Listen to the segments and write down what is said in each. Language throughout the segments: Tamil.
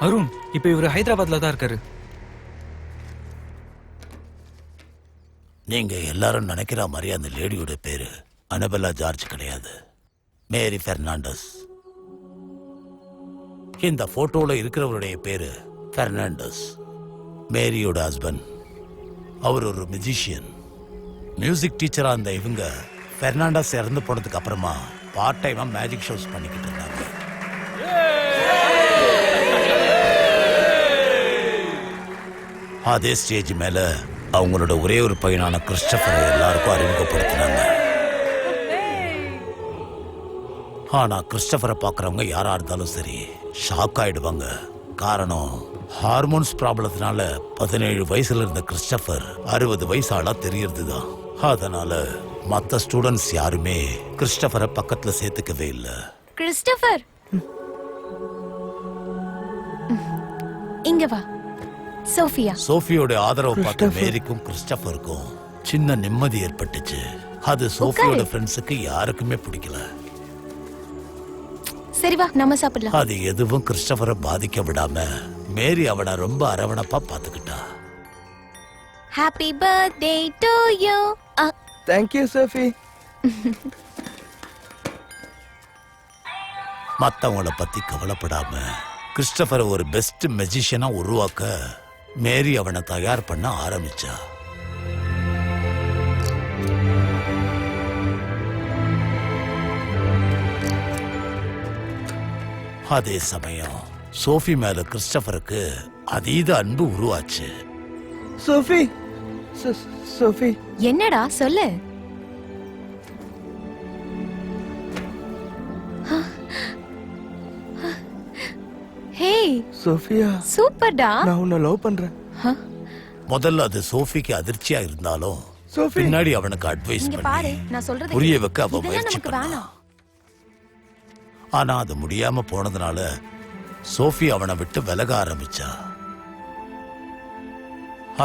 அருண், இப்ப இவரு ஹைதராபாத்ல தான் இருக்காரு. நீங்க எல்லாரும் நினைக்கிற மாதிரி அந்த லேடியோட பேரு அனபெல்லா ஜார்ஜ் கிடையாது, மேரி பெர்னாண்டஸ். இந்த போட்டோல இருக்கிறவருடைய பேரு பெர்னாண்டஸ், மேரியோட ஹஸ்பண்ட். அவர் ஒரு மியூசிஷியன், மியூசிக் டீச்சரா இருந்த இவங்க பெர்னாண்டஸ் இறந்து போனதுக்கு அப்புறமா பார்ட் டைமா மேஜிக் ஷோஸ் பண்ணிக்கிட்டு இருந்தாங்க. அதே ஸ்டேஜ் மேல அவங்களோட ஒரே ஒரு பையனான கிறிஸ்டபரை எல்லாருக்கும் அறிமுகப்படுத்தினாங்க. ஆனா கிறிஸ்டபரை பார்க்கறவங்க யாரா இருந்தாலும் சரி ஷாக் ஆயிடுவாங்க. காரணம், ஹார்மோன்ஸ் ப்ராப்ளத்தினால 17 வயசுல இருந்த கிறிஸ்டபர் 60 வயசு ஆளா தெரியறதுதான். அதனால மத்த ஸ்டூடெண்ட்ஸ் யாருமே கிறிஸ்டபரை பக்கத்துல சேர்த்துக்கவே இல்ல. கிறிஸ்டபர், இங்க வா. சோஃபியோட ஆதரவு பார்த்து மேரிக்கும் கிறிஸ்டபருக்கும் சின்ன நிம்மதி ஏற்பட்டுச்சு. அது சோஃபியோட ஃப்ரெண்ட்ஸுக்கு யாருக்குமே பிடிக்கல. சரி வா, நம்ம சாப்பிடலாம். அது எதுவும் கிறிஸ்டபரை பாதிக்க விடாம மேரி அவனை ரொம்ப அரவணைப்பா பாத்துக்கிட்டா. Happy birthday to you. Thank you, Sophie. மத்தவங்கள பத்தி கவலைப்படாம கிறிஸ்டபரை ஒரு பெஸ்ட் மெஜிஷியனா உருவாக்க மேரி அவனை தயார் பண்ண ஆரம்பிச்சா. அதே சமயம் சோஃபி மேல கிறிஸ்டபருக்கு அதீத அன்பு உருவாச்சு. சோஃபி, என்னடா சொல்லு. ஹே சோஃபியா, சூப்பர்டா. நான் உன்னை லவ் பண்றேன். முதல்ல அது சோஃபிக்கு அதிர்ச்சியா இருந்தாலும் பின்னாடி அவனுக்கு அட்வைஸ் பண்ணி புரிய வைக்க அவ முயற்சி பண்ணா. ஆனா அது முடியாம போனதுனால சோஃபி அவனை விட்டு விலக ஆரம்பிச்சா.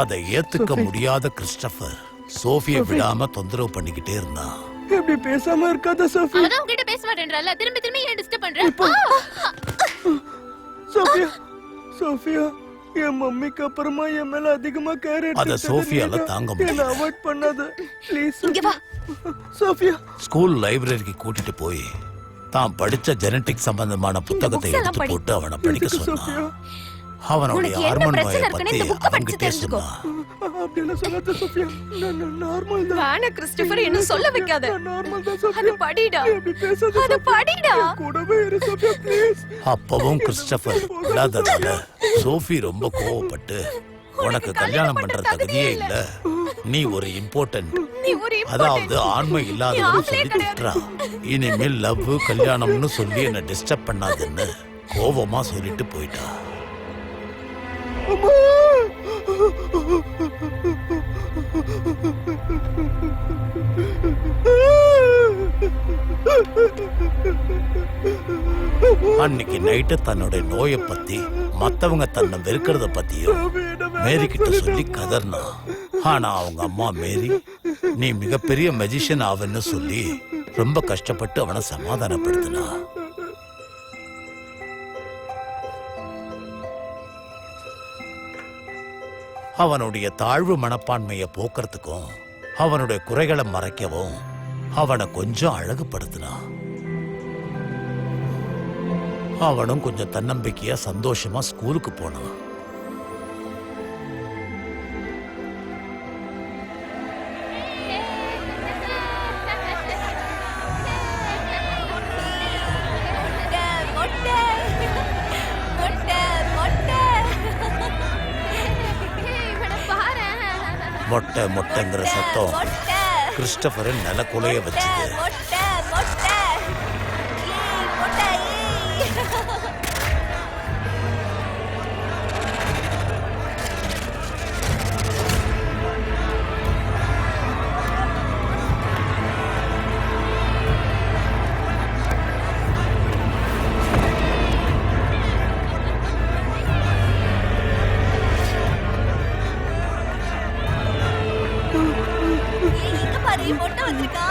அதை ஏத்துக்க முடியாத கிறிஸ்டபர் சோஃபியை விடாம தொந்தரவு பண்ணிக்கிட்டே இருந்தான். எப்படி பேசாம இருக்காத சோஃபி? அதான் உன்கிட்ட பேச மாட்டேன்றல, திரும்ப திரும்ப ஏன் டிஸ்டர்ப் பண்ற? சோஃபியா, என் மம்மிக்கு அப்புறமா என் மேல அதிகமா கேர் எடுத்து அத சோஃபியால தாங்க முடியல. அவாய்ட் பண்ணாத ப்ளீஸ். இங்க வா சோஃபியா. ஸ்கூல் லைப்ரரிக்கு கூட்டிட்டு போய் தான் படிச்ச ஜெனடிக் சம்பந்தமான புத்தகத்தை எடுத்து போட்டு அவனை படிக்க சொன்னான். அவனுடைய ஹார்மோன் நோயை பத்தி அவன்கிட்ட சொன்னான். அப்படியே சொல்லாத சோஃபியா, நான் நார்மல் தான். வான கிறிஸ்டபர் என்ன சொல்ல வைக்காத. நார்மல் தான் சோஃபியா. அது படிடா, அப்படி பேசாத. அது படிடா. கூடவே இரு சோஃபியா ப்ளீஸ். அப்பவும் கிறிஸ்டபர் விடாததால சோஃபி ரொம்ப கோவப்பட்டு, உனக்கு கல்யாணம் பண்ற தகுதியே இல்ல, நீ ஒரு இம்பார்ட்டன்ட், அதாவது ஆண்மை இல்லாதவன்னு சொல்லி திட்டுறா. இனிமேல் லவ் கல்யாணம்னு சொல்லி என்ன டிஸ்டர்ப் பண்ணாதுன்னு கோபமா சொல்லிட்டு போயிட்டா. அன்னைக்கு நைட்டு தன்னோட நோயை பத்தி மத்தவங்க தன்னை வெறுக்கிறத பத்தியும் மேரி கிட்ட சொல்லி கதர்னா. ஆனா அவங்க அம்மா மேரி, நீ மிகப்பெரிய மெஜிஷியன் ஆவன்னு சொல்லி ரொம்ப கஷ்டப்பட்டு அவனை சமாதானப்படுத்தினா. அவனுடைய தாழ்வு மனப்பான்மையை போக்குறதுக்கும் அவனுடைய குறைகளை மறைக்கவும் அவனை கொஞ்சம் அழகுபடுத்தினான். அவனும் கொஞ்சம் தன்னம்பிக்கையா சந்தோஷமா ஸ்கூலுக்கு போனான். மொட்டை மொட்டைங்கிற சத்தம் கிறிஸ்டபரை நிலக்குலைய வச்சது. மொட்டை வந்திருக்கா?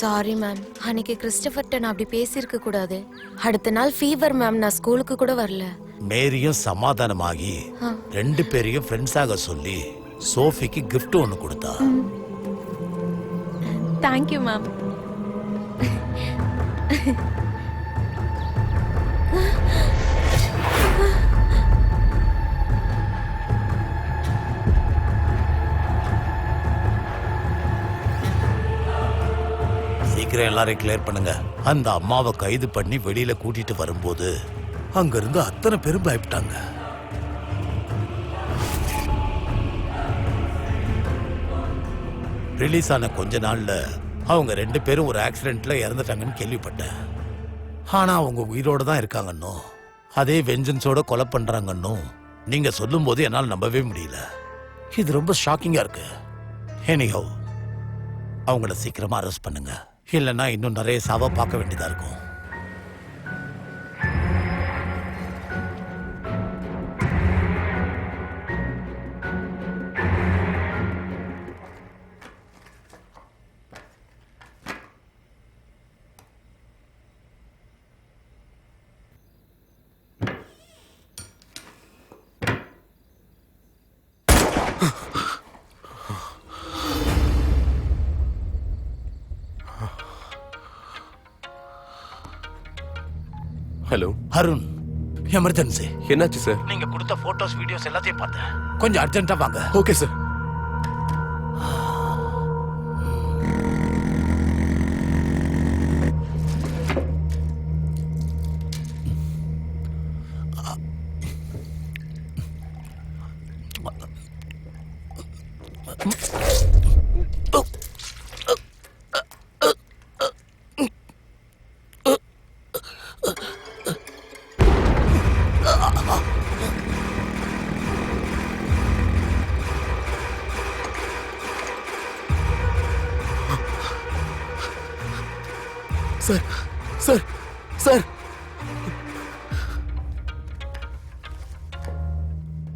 சாரி மேம், அன்னைக்கு கிறிஸ்டபர்ட்ட நான் அப்படி பேசியிருக்க கூடாது. அடுத்த நாள் ஃபீவர் மேம், நான் ஸ்கூலுக்கு கூட வரல. மேரியும் சமாதானமாகி 2 பேரையும் ஃப்ரெண்ட்ஸாக சொல்லி சோஃபிக்கு gift ஒன்னு கொடுத்தா. Thank you ma'am. சீக்கிரம் எல்லாரையும் கிளியர் பண்ணுங்க. அந்த அம்மாவை கைது பண்ணி வெளியில கூட்டிட்டு வரும்போது அங்க இருந்து அத்தனை பேரும் பயப்பட்டாங்க. ரிலீஸ் ஆன கொஞ்ச நாள்ல அவங்க 2 பேரும் ஒரு ஆக்சிடென்ட்ல இறந்துட்டாங்கன்னு கேள்விப்பட்டேன். ஆனா அவங்க உயிரோட தான் இருக்காங்கன்னு, அதே வெஞ்சன்ஸோட கொலை பண்றாங்கன்னு நீங்க சொல்லும் போது என்னால் நம்பவே முடியல. இது ரொம்ப ஷாக்கிங்கா இருக்கு. எனிஹோ, அவங்கள சீக்கிரமா அரெஸ்ட் பண்ணுங்க, இல்லைன்னா இன்னும் நிறைய சாவ பார்க்க வேண்டியதா இருக்கும். Hello Arun, emergency. என்னாச்சு சார்? நீங்க கொடுத்த போட்டோஸ் வீடியோஸ் எல்லாத்தையும் பார்த்தேன். கொஞ்சம் அர்ஜென்ட்டா வாங்க. Okay sir. Sir sir sir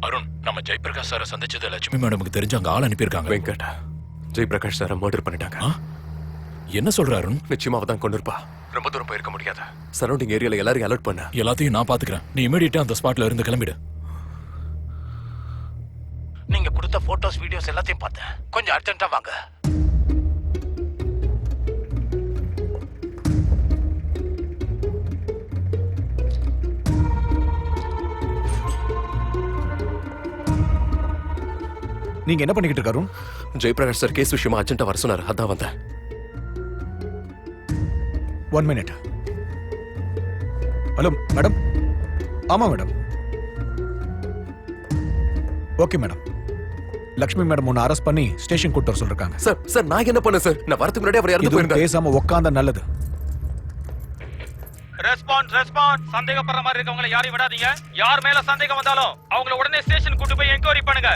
Arun, நம்ம ஜெயபிரகாஷ் சாரை சந்திச்சது லட்சுமி மேடமுக்கு தெரிஞ்ச அங்க ஆள் அனுப்பியிருக்காங்க. வெங்கட், ஜெயபிரகாஷ் சாரை மர்டர் பண்ணிட்டாங்க. என்ன சொல்ற அருண்? நிச்சயமா அவதான் கொண்டு இருப்பா. ரொம்ப தூரம் போயிருக்க முடியாது. சரௌண்டிங் ஏரியால எல்லாரையும் அலர்ட் பண்ண. எல்லாத்தையும் நான் பாத்துக்கிறேன். நீ இமீடியட்டா அந்த ஸ்பாட்ல இருந்து கிளம்பிடு. நீங்க கொடுத்த போட்டோஸ் வீடியோஸ் எல்லாத்தையும் பார்த்தேன். கொஞ்சம் அர்ஜென்ட்டா வாங்க. நீங்க என்ன பண்ணிக்கிட்டு இருக்க அருண்? ஜெயபிரகாஷ் சார் கேஸ் விஷயமா அர்ஜென்ட்டா வர சொன்னார், அதான் வந்தேன். 1 மினிட். Hello madam. ஆமா madam. Okay madam. Lakshmi madam உன்னை அரெஸ்ட் பண்ணி ஸ்டேஷன் கூட்டு வர சொல்லிருக்காங்க. சார் சார் நான் என்ன பண்ண சார்? நான் வரதுக்கு முன்னாடி அவர் இறந்து போயிருந்தார். பேசாம உட்கார்ந்தா நல்லது. ரெஸ்பான்ஸ். சந்தேகப்படுற மாதிரி இருக்கவங்களை யாரையும் விடாதீங்க. யார் மேல சந்தேகம் வந்தாலும் அவங்கள உடனே ஸ்டேஷன் கூட்டு போய் என்கொயரி பண்ணுங்க.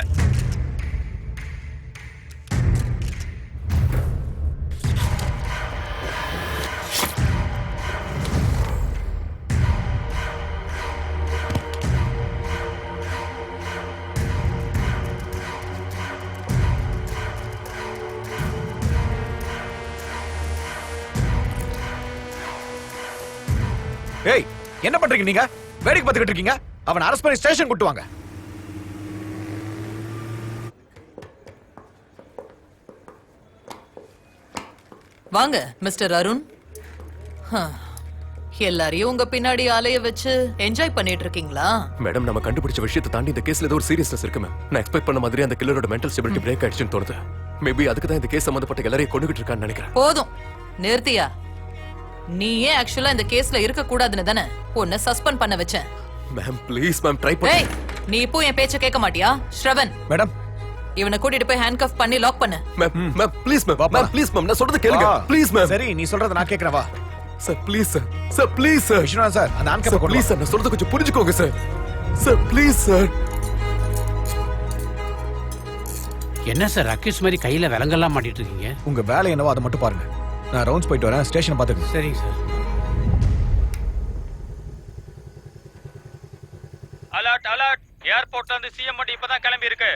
ஏய், என்ன பண்றீங்க நீங்க? வேடிக்கை பார்த்துக்கிட்டு இருக்கீங்க. அவன் அரெஸ்ட் பண்ணி ஸ்டேஷன் கூட்டு வாங்க. வாங்க மிஸ்டர் அருண். எல்லாரையும் உங்க பின்னாடி ஆலைய வச்சு என்ஜாய் பண்ணிட்டு இருக்கீங்களா? மேடம், நம்ம கண்டுபிடிச்ச விஷயத்தை தாண்டி இந்த கேஸ்ல ஏதோ ஒரு சீரியஸ்னஸ் இருக்கு மேம். நான் எக்ஸ்பெக்ட் பண்ண மாதிரி அந்த கில்லரோட மென்டல் ஸ்டெபிலிட்டி பிரேக் ஆயிடுச்சுன்னு தோணுது. மேபி அதுக்கு தான் இந்த கேஸ் சம்பந்தப்பட்ட எல்லாரையும் கொண்டுகிட்டு இருக்கான்னு நினைக்கிறேன். போதும் நிறுத்தியா. நீயே ஆக்சுவலா இந்த கேஸ்ல இருக்க கூடாதுன்னு தானே உன்னை சஸ்பெண்ட் பண்ண வச்சேன். மேம் ப்ளீஸ் மேம் ட்ரை பண்ணு. ஏய், நீ இப்போ என் பேச்ச கேட்க மாட்டியா? ஸ்ரவன், மேடம் இவனை கூட்டிட்டு போய் ஹேண்ட்கஃப் பண்ணி லாக் பண்ணு. மேம் மேம் ப்ளீஸ் மேம் பாப்பா. மேம் ப்ளீஸ் மேம் நான் சொல்றது கேளுங்க ப்ளீஸ் மேம். சரி நீ சொல்றத நான் கேக்குறேன் வா. Sir please sir sir please sir Viswanath sir அந்த ஆன்கப்பை சார் கொண்டு ப்ளீஸ் வா. சார் நான் சொல்றது கொஞ்சம் புரிஞ்சுக்கோங்க சார் சார் ப்ளீஸ் சார். என்ன சார் அக்யூஸ் மாதிரி கையில விலங்கெல்லாம் மாட்டிட்டு இருக்கீங்க? உங்க வேலை என்னவோ அதை மட்டும் பாருங்க. நான் ரவுண்ட்ஸ் போயிட்டு வரேன், ஸ்டேஷனை பாத்துக்கங்க. சரிங்க சார். அலர்ட் அலர்ட், ஏர்போர்ட்ல இருந்து சிஎம் வண்டி இப்பதான் கிளம்பி இருக்கு.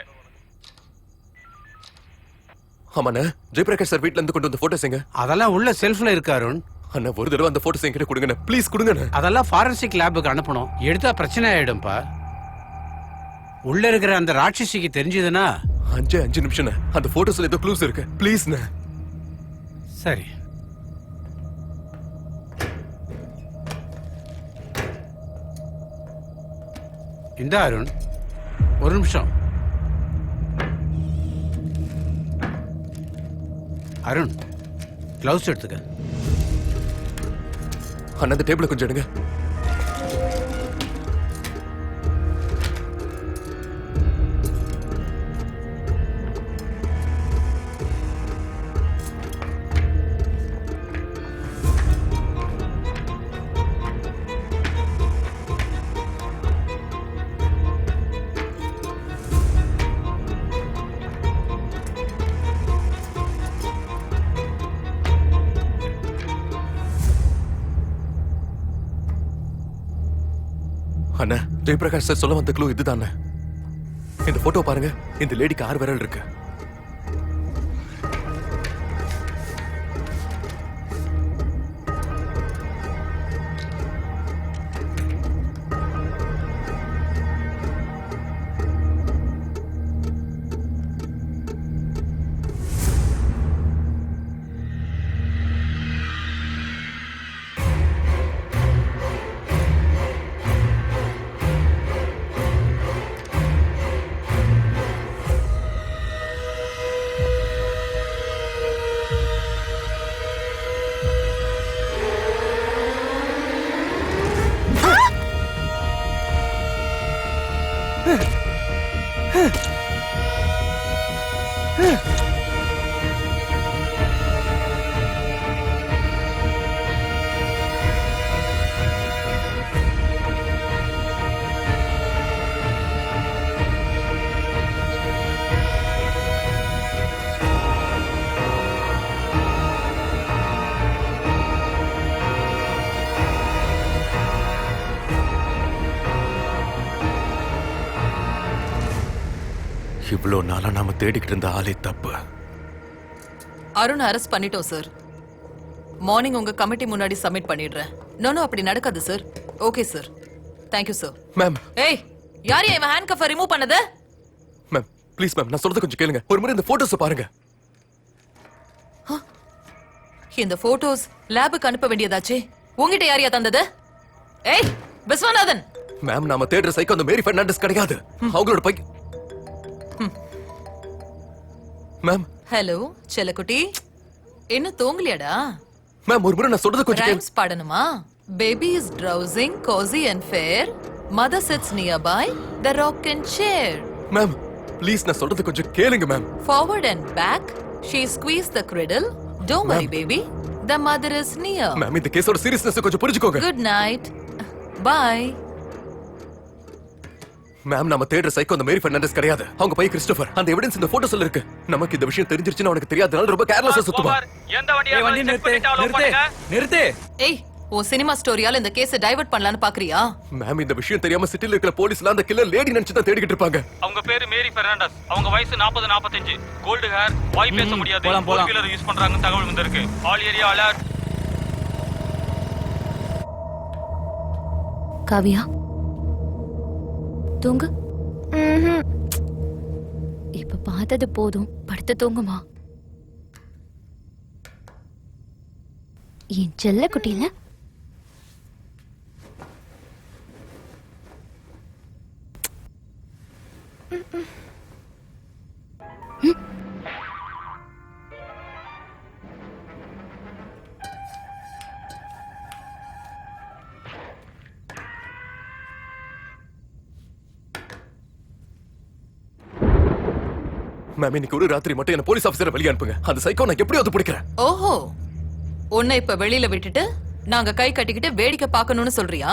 ஆமாண்ணே ஜெயபிரகாஷ் சார் வீட்ல இருந்து கொண்டு வந்த போட்டோஸ் எங்க? அதெல்லாம் உள்ள செல்ஃப்ல இருக்கு அருண். அண்ணா ஒரு தடவை அந்த போட்டோஸ் என்கிட்ட கொடுங்கண்ணே ப்ளீஸ் கொடுங்கண்ணே. அதெல்லாம் ஃபாரன்சிக் லேபுக்கு அனுப்பணும். எடுத்தா பிரச்சனை ஆயிடும்பா. உள்ள இருக்கிற அந்த ராட்சசிக்கு தெரிஞ்சதுன்னா 5 நிமிஷம் அந்த போட்டோஸ்ல ஏதோ க்ளூஸ் இருக்கு ப்ளீஸ்ண்ணே. சரி. இந்த அருண் ஒரு நிமிஷம். அருண் கிளவுஸ் எடுத்துக்க. அண்ணா அந்த டேபிள கொஞ்சம் எடுங்க. அண்ணா ஜெயபிரகாஷ் சார் சொல்ல வந்த க்ளூ இதுதானே. இந்த போட்டோ பாருங்க, இந்த லேடிக்கு 6 விரல் இருக்கு. இவ்வளவு நாளா நாம தேடிக்கிட்டு இருந்த ஆளே தப்பு. அருண் அரெஸ்ட் பண்ணிட்டோம் சார். மார்னிங் உங்க கமிட்டி முன்னாடி சப்மிட் பண்ணிடுறேன். நோ அப்படி நடக்காது sir. Okay sir. Thank you sir. Ma'am ஏய், யார் இவன் ஹேண்ட்கஃபை ரிமூவ் பண்ணது? மேம் ப்ளீஸ் மேம் நான் சொல்றது கொஞ்சம் கேளுங்க. ஒரு முறை இந்த போட்டோஸ் பாருங்க. இந்த போட்டோஸ் லேபுக்கு அனுப்ப வேண்டியதாச்சே. உங்ககிட்ட யாரையா தந்தது? ஏய் விஸ்வநாதன். மேம் நாம தேடுற சைக்கோ அந்த மேரி பெர்னாண்டஸ் கிடையாது. அவங்களோட பை. மேம் ஹலோ செல்லக்குட்டி, இன்னும் தூங்கலையாடா? மேம் ஒரு முறை நான் சொல்றது கொஞ்சம் கேளுங்க. Rhymes பாடணுமா? Baby is drowsing, cozy and fair. Mother sits nearby, the rocking chair. Ma'am please நான் சொல்றது கொஞ்சம் கேளுங்க ma'am. Forward and back, she squeezed the cradle. Don't worry, baby, the mother is near. Ma'am இந்த கேஸோட சீரியஸ்னஸ் கொஞ்சம் புரிஞ்சுக்கோங்க. Good night. Bye. மேம் நாம தேடுற சைக்கோ அந்த மேரி பெர்னாண்டஸ் கிடையாது. அவங்க பையன் கிறிஸ்டோபர். அந்த எவிடன்ஸ் இந்த போட்டோஸ்ல இருக்கு. நமக்கு இந்த விஷயம் தெரிஞ்சிருச்சுன்னா அவனுக்கு தெரியாதனால ரொம்ப கேர்லெஸ்ஸா சுத்துவான். எந்த வண்டியை நிறுத்து. ஏய், உன் சினிமா ஸ்டோரியால இந்த கேஸை டைவர்ட் பண்ணலாம்னு பாக்குறியா? மேம் இந்த விஷயம் தெரியாம சிட்டில இருக்கிற போலீஸ்ல அந்த கில்லர் லேடி நினைச்சு தான் தேடிக்கிட்டு இருப்பாங்க. அவங்க பேரு மேரி பெர்னாண்டஸ். அவங்க வயசு 40-45. கோல்டு ஹேர், வாய் பேச முடியாது. கில்லர் யூஸ் பண்றாங்கன்னு தகவல் வந்திருக்கு. All area alert. காவியா தூங்கு. இப்ப பார்த்தது போதும், படுத்து தூங்குமா. என் செல்ல குட்டியில மேம் இன்னைக்கு ஒரு ராத்திரி மட்டும் என்ன போலீஸ் ஆபீசரை வெளியே அனுப்புங்க. அந்த சைக்கோ நான் எப்படியாவது பிடிக்கிறேன். ஓஹோ, உன்னை இப்ப வெளியில விட்டுட்டு நாங்க கை கட்டிக்கிட்டு வேடிக்கை பார்க்கணும்னு சொல்றியா?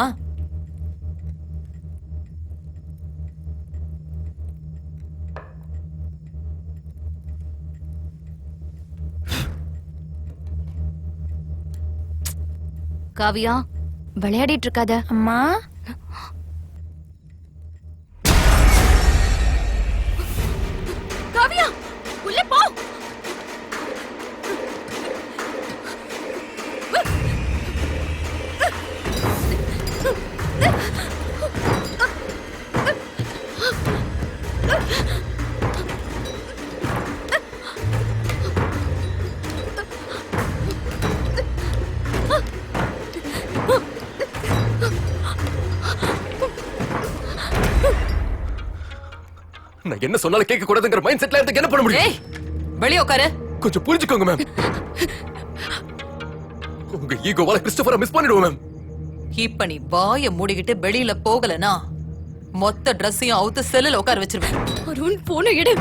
காவியா, விளையாடிட்டு இருக்காத. அம்மா, காவியா உள்ள போ. நான் என்ன சொன்னாலும் கேட்க கூடாதுங்கிற மைண்ட் செட்ல இருந்து என்ன பண்ண முடியும்? ஏய், வெளிய உட்காரு. கொஞ்சம் புரிஞ்சுக்கோங்க மேம். உங்க ஈகோவால கிறிஸ்டோபரை மிஸ் பண்ணிடுவோம் மேம். இப்ப நீ வாய மூடிக்கிட்டு வெளியில போகலனா மொத்த ட்ரெஸ்ஸையும் அவுத்து செல்லுல உட்கார வச்சிருவேன். அருண் போன எடு.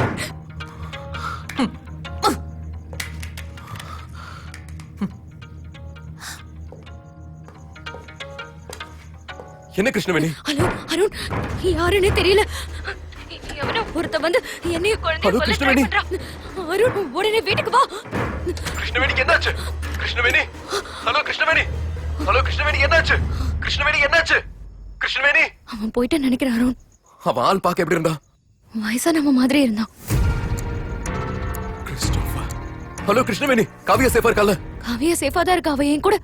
என்ன கிருஷ்ணவேணி? ஹலோ அருண், யாருன்னு தெரியல. எவனோ ஒருத்த வந்து என்னைய குழந்தைய ஹலோ, கொல்ல கிருஷ்ணவேணி. ட்ரை பண்றான். அருண் உடனே வீட்டுக்கு வா. கிருஷ்ணவேணிக்கு என்னாச்சு? கிருஷ்ணவேணி, ஹலோ கிருஷ்ணவேணி, ஹலோ கிருஷ்ணவேணி, என்னாச்சு? கிருஷ்ணவேணி என்னாச்சு? கிருஷ்ணவேணி. அவன் போயிட்டு நினைக்கிறேன் அருண். அவன் ஆள் பார்க்க எப்படி இருந்தா? வயசா நம்ம மாதிரி இருந்தான். கிறிஸ்டோபர். ஹலோ கிருஷ்ணவேணி, காவியா சேஃபா இருக்கால? காவியா சேஃபா தான் இருக்கா. அவ என் கூட.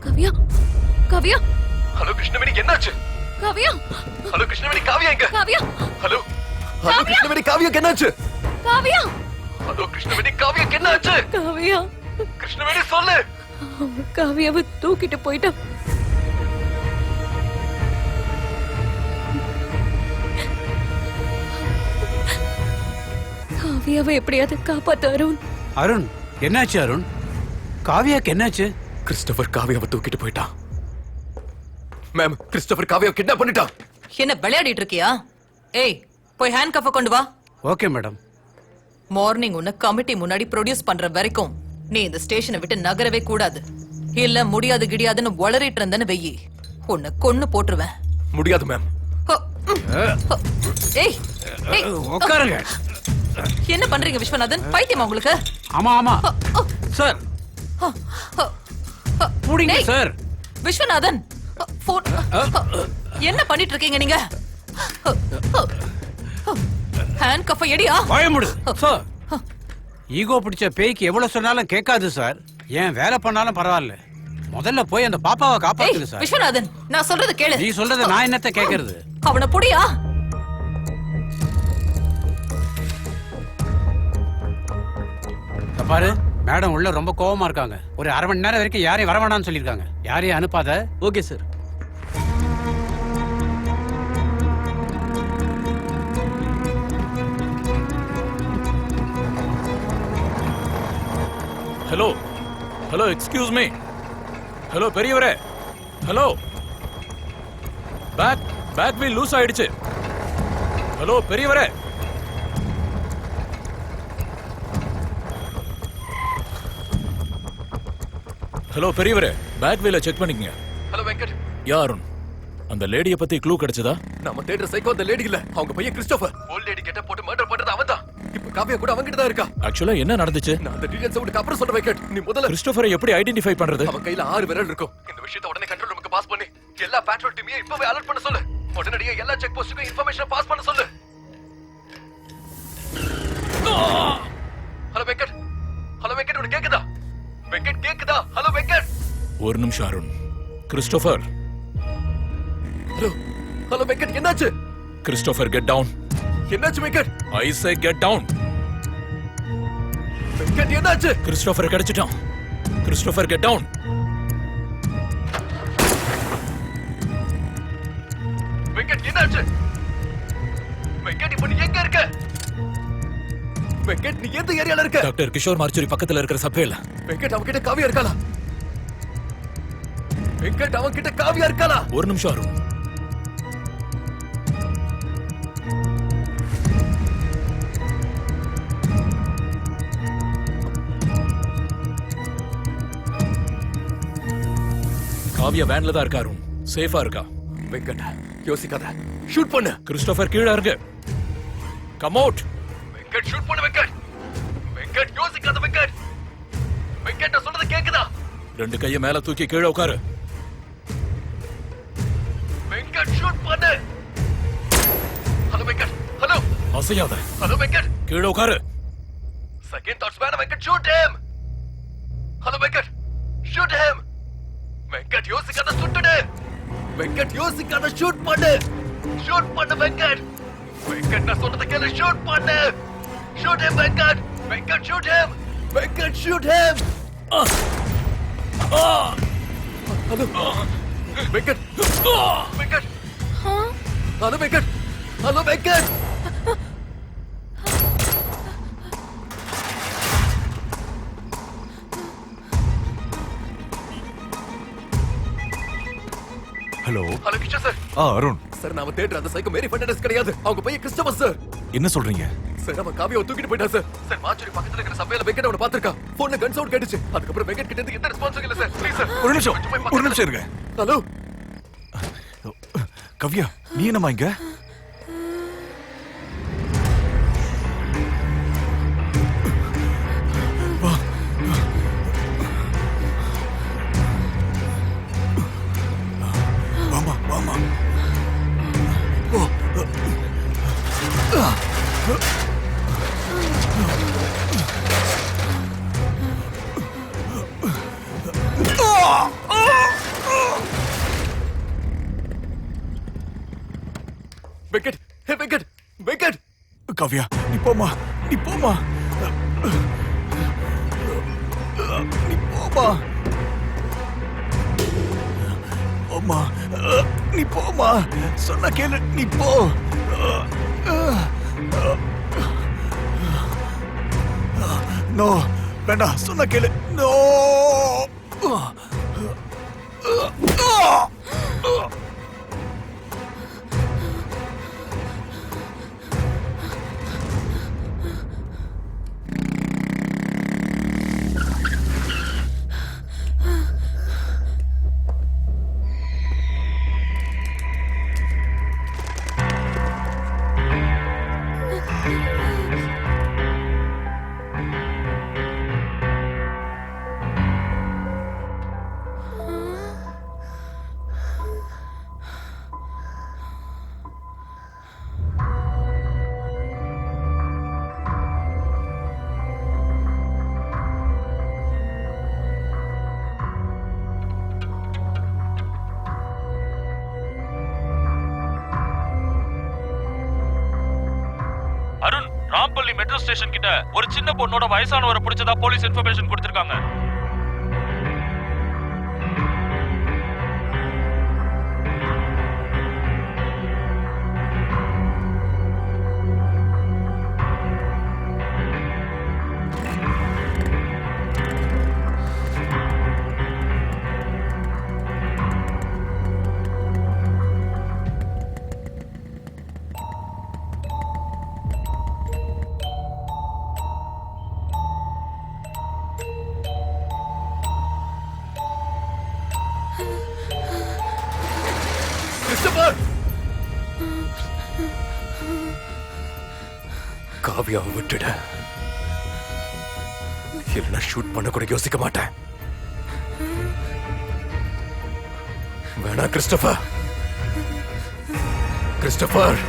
காவியா, காவியா. ஹலோ கிருஷ்ணவேணி, என்னாச்சு? காவியா, ஹலோ கிருஷ்ணவேணி, காவியா எங்க? காவியா, ஹலோ ஹலோ கிருஷ்ணவேணி, காவியாக்கு என்னாச்சு? காவியா, ஹலோ கிருஷ்ணவேணி, காவியாக்கு என்னாச்சு? காவியா. கிருஷ்ணவேணி சொல்லு. அவன் காவியாவை தூக்கிட்டு போயிட்டான். காவியாவை எப்படியாவது காப்பாத்து அருண். அருண், என்னாச்சு அருண்? காவியாக்கு என்னாச்சு? கிறிஸ்டோபர் காவியாவை தூக்கிட்டு போயிட்டான். மேம், கிறிஸ்டோபர் காவியாவை கிட்னாப் பண்ணிட்டான். என்ன விளையாடிட்டு இருக்கியா? ஏய், போய் ஹேண்ட் கஃப கொண்டு வா. Okay madam. மார்னிங் உன்னை கமிட்டி முன்னாடி ப்ரொடியூஸ் பண்ற வரைக்கும் நீ இந்த ஸ்டேஷனை விட்டு நகரவே கூடாது. இல்ல முடியாது கிடியாதுன்னு வளரிட்டு இருந்தேன்னு வெயி, உன்னை கொன்னு போட்டுருவேன். முடியாது மேம். ஏய், ஏய், உட்காருங்க. என்ன பண்றீங்க விஸ்வநாதன்? பைத்தியமா உங்களுக்கு? ஆமா ஆமா சார். புடிங்க டேய், சார். விஸ்வநாதன், என்ன பண்ணிட்டு இருக்கீங்க நீங்க? ஹேண்ட் கஃப எடியா? வாய மூடு சார். ஈகோ பிடிச்ச பேய்க்கு எவ்வளவு சொன்னாலும் கேட்காது சார். ஏன் வேலை பண்ணாலும் பரவாயில்ல. முதல்ல போய் அந்த பாப்பாவை காப்பாத்துங்க சார். விஸ்வநாதன், நான் சொல்றது கேளு. நீ சொல்றத நான் என்னத்த கேக்குறது? அவனை புடியா? பாரு, மேடம் உள்ள ரொம்ப கோவமா இருக்காங்க. ஒரு அரை மணி நேரம் வரைக்கும் யாரையும் வர வேணாம்னு சொல்லிருக்காங்க. யாரையும் அனுப்பாத. Okay sir. Hello hello, excuse me. Hello பெரியவரே. ஹலோ, பேக் வீல் லூஸ் ஆயிடுச்சு. ஹலோ பெரியவரே. ஹலோ பெரியவரே, பேக் வீல செக் பண்ணிக்கங்க. ஹலோ வெங்கட். யாருன்? அந்த லேடியை பத்தி க்ளூ கிடைச்சதா? நம்ம தேடுற சைக்கோ அந்த லேடி இல்ல, அவங்க பையன் கிறிஸ்டோபர். ஓல்ட் லேடி கெட்ட போட்டு மர்டர் பண்றது அவன்தான். இப்ப காவியா கூட அவங்கிட்ட தான் இருக்கா. ஆக்சுவலா என்ன நடந்துச்சு? நான் அந்த டீடைல்ஸ் உங்களுக்கு அப்புறம் சொல்றேன் வெங்கட். நீ முதல்ல கிறிஸ்டோபரை எப்படி ஐடென்டிஃபை பண்றது? அவன் கையில 6 விரல் இருக்கும். இந்த விஷயத்தை உடனே கண்ட்ரோல் ரூமுக்கு பாஸ் பண்ணி எல்லா பேட்ரோல் டீமையும் இப்பவே அலர்ட் பண்ண சொல்லு. உடனடியா எல்லா செக் போஸ்டுக்கும் இன்ஃபர்மேஷன் பாஸ் பண்ண சொல்லு. ஹலோ வெங்கட். ஹலோ வெங்கட், உனக்கு கேக்குதா? வெங்கட் கேக்குதா? ஹலோ வெங்கட். ஒரு நிமிஷம் Arun. Christopher. Hello hello Venkat, என்னாச்சு? Christopher, get down. என்னாச்சு Venkat? I say get down. Venkat என்னாச்சு? கிறிஸ்டோபர் கிடைச்சிட்டான். Christopher, get down. வெங்கட் என்னாச்சு? வெங்கட் இப்ப நீ எங்க இருக்க? வெங்கட் நீ எந்த ஏரியால இருக்க? டாக்டர் கிஷோர் மார்ச்சுரி பக்கத்துல இருக்கிற சப்பேல. வெங்கட் அவன் கிட்ட காவியா இருக்காளா? வெங்கட் அவன் கிட்ட காவியா இருக்காளா? ஒரு நிமிஷம் அருண். காவியா வேன்ல தான் இருக்கா அருண். சேஃபா இருக்கா. வெங்கட் யோசிக்காத, ஷூட் பண்ணு. கிறிஸ்டோபர் கீழே இருக்கு. Come out. வெங்கட் ஷூட் பண்ணு. வெங்கட் வெங்கட் யோசிக்காத. வெங்கட் வெங்கட் நான் சொல்றது கேக்குதா? 2 கையை மேல தூக்கி கீழே உட்காரு. வெங்கட் ஷூட் பண்ணு. ஹலோ வெங்கட். ஹலோ. அசையாத. ஹலோ வெங்கட். கீழே உட்காரு. செகண்ட் தாட்ஸ் வேணா. Venkat shoot him. Hello Venkat shoot him. Venkat யோசிக்காத, சுட்டுடு. வெங்கட் யோசிக்காத, ஷூட் பண்ணு. ஷூட் பண்ணு வெங்கட். வெங்கட் நான் சொல்றத கேளு, ஷூட் பண்ணு. Shoot him Venkat. Venkat shoot him. Venkat shoot him. Hello Venkat. Venkat. Hello Venkat. Hello Venkat. Hello. Hello Kishore sir. Arun, sir நாம தேடுற அந்த சைக்கோ மேரி ஃபெர்னாண்டஸ் கிடையாது. அவங்க பையன் கிறிஸ்டோபர் சார். என்ன சொல்றீங்க? சார் அவன் காவியாவை தூக்கிட்டு போயிட்டான் சார். சார் மாச்சூரி பக்கத்துல இருக்கிற சபையில வெங்கட் அவனை பாத்துருக்கான். போன்ல கன் சவுண்ட் கேட்டுச்சு. அதுக்கப்புறம் வெங்கட் கிட்ட இருந்து எந்த ரெஸ்பான்ஸும் இல்ல சார். Please sir. ஒரு நிமிஷம் இருங்க. ஹலோ கவ்யா, நீ என்னம்மா இங்க? வாமா வாமா. வெங்கட். ஹே வெங்கட். வெங்கட். கவ்யா, நீ போமா. நீ போமா. நீ போமா. போமா. நீ போமா. சொன்ன கேளு. நீ போ. நோ, வேண்டாம். சொன்ன கேளு. நோ. அருண், ராம்பள்ளி மெட்ரோ ஸ்டேஷன் கிட்ட ஒரு சின்ன பொண்ணோட வயசானவரை பிடிச்சதா போலீஸ் இன்ஃபர்மேஷன் கொடுத்திருக்காங்க. கிறிஸ்டோபர். காவியாவை விட்டுட. இல்லைன்னா ஷூட் பண்ண கூட யோசிக்க மாட்டேன். வேணா கிறிஸ்டோபர். கிறிஸ்டோபர்.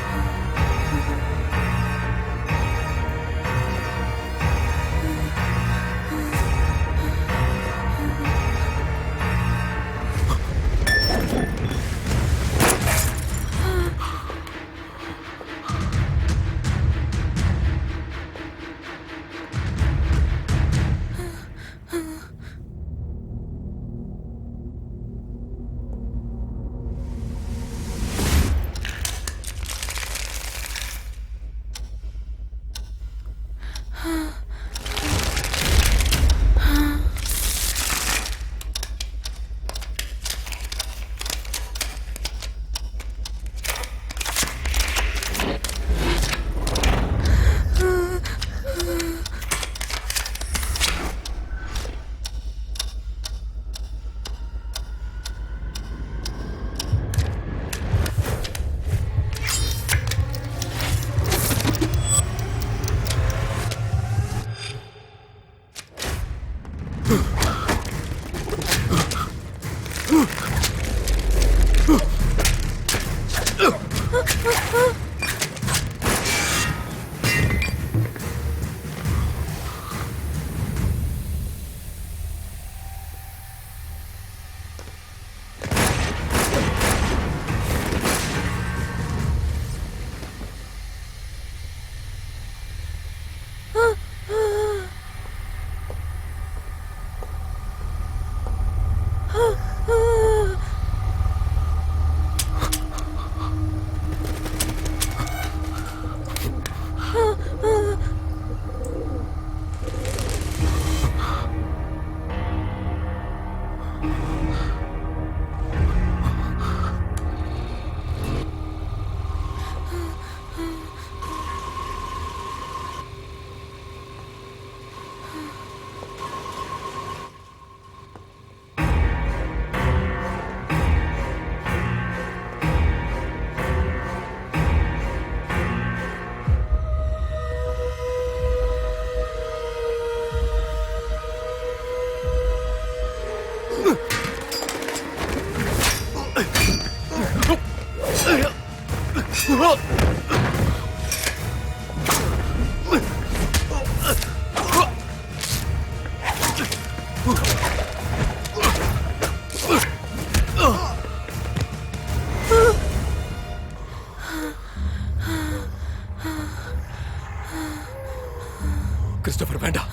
கிறிஸ்டோபர் வேண்டாம்.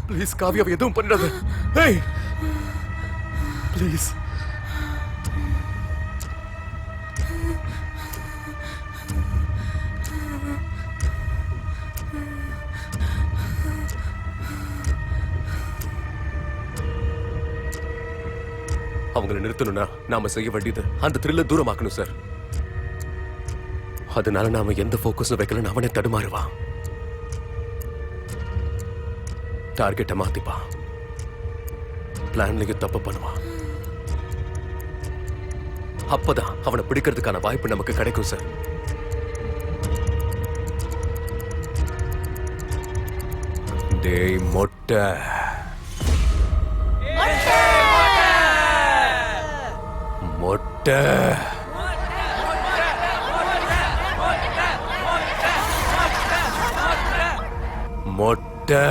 ப்ளீஸ் காவியாவை எதுவும் பண்ணாத. ஏய் ப்ளீஸ். அவங்களை நிறுத்தணும்னா நாம செய்ய வேண்டியது அந்த த்ரில்ல தூரமாக்கணும் சார். அதனால நாம எந்த போக்கஸும் வைக்கலன்னு அவனே தடுமாறுவான். டார்கெட்டை மாத்திப்பான். பிளான்லயும் தப்பு பண்ணுவான். அப்பதான் அவனை பிடிக்கிறதுக்கான வாய்ப்பு நமக்கு கிடைக்கும் சார். டேய் மொட்டை, மொட்டை மொட்டை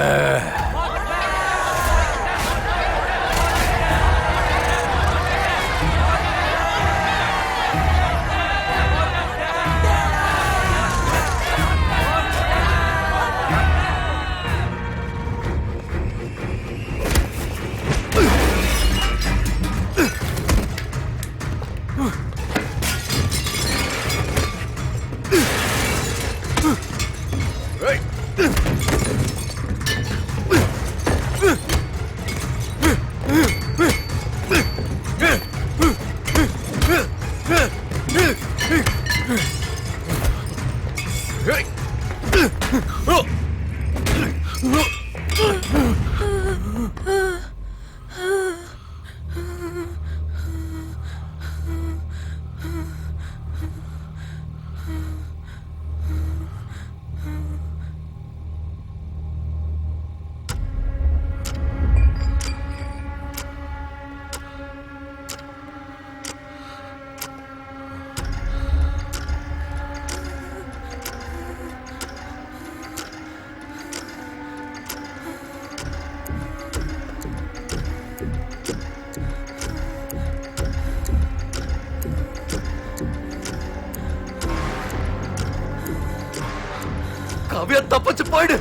காவியா தப்பிச்சு போயிடு.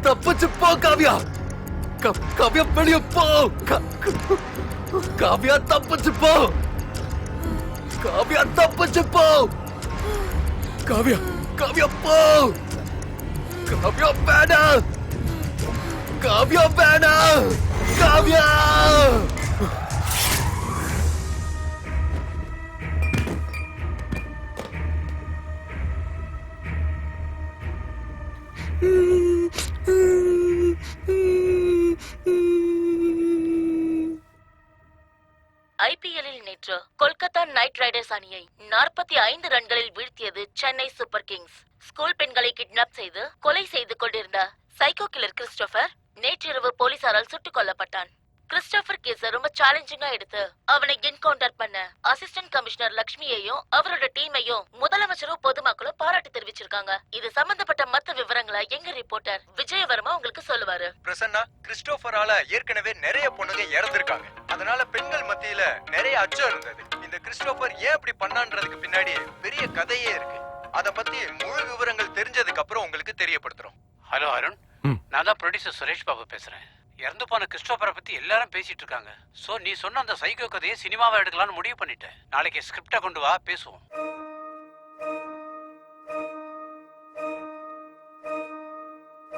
தப்பிச்சு போ காவியா. காவியா வெளிய போ. காவியா தப்பிச்சு போ. காவியா தப்பிச்சு போ. காவியா காவியா போ. காவியா வேணாம். காவியா வேணாம். காவியா ஐபிஎல்லில் நேற்று கொல்கத்தா நைட் ரைடர்ஸ் அணியை 45 ரன்களில் வீழ்த்தியது சென்னை சூப்பர் கிங்ஸ். ஸ்கூல் பெண்களை கிட்னாப் செய்து கொலை செய்து கொண்டிருந்த சைக்கோ கில்லர் கிறிஸ்டோபர் நேற்றிரவு போலீசாரால் சுட்டுக் கொல்லப்பட்டான். கிறிஸ்டோபர் கேஸ ரொம்ப சேலஞ்சிங்கா எடுத்து அவனை என்கவுண்டர் பண்ண அசிஸ்டன்ட் கமிஷனர் லட்சுமியையும் அவரோட டீமையும் முதலமைச்சரும் பொதுமக்களும் பாராட்டு தெரிவிச்சிருக்காங்க. இது சம்பந்தப்பட்ட மத்த விவரங்களை எங்க ரிப்போர்ட்டர் விஜயவர்மா உங்களுக்கு சொல்லுவாரு. பிரசன்னா, கிறிஸ்டோபரால ஏற்கனவே நிறைய பொண்ணுங்க இறந்திருக்காங்க. அதனால பெண்கள் மத்தியில நிறைய அச்சம் இருந்தது. இந்த கிறிஸ்டோபர் ஏன் அப்படி பண்ணான்றதுக்கு பின்னாடி பெரிய கதையே இருக்கு. அத பத்தி முழு விவரங்கள் தெரிஞ்சதுக்கு அப்புறம் உங்களுக்கு தெரியப்படுத்துறோம். ஹலோ அருண், நான் தான் ப்ரொடியூசர் சுரேஷ் பாபு பேசுறேன். இறந்து போன கிறிஸ்டோபரை பத்தி எல்லாரும் பேசிட்டு இருக்காங்க. சோ நீ சொன்ன அந்த சைக்கோ கதையை சினிமாவை எடுக்கலாம்னு முடிவு பண்ணிட்டேன். நாளைக்கு ஸ்கிரிப்டை கொண்டு வா, பேசுவோம்.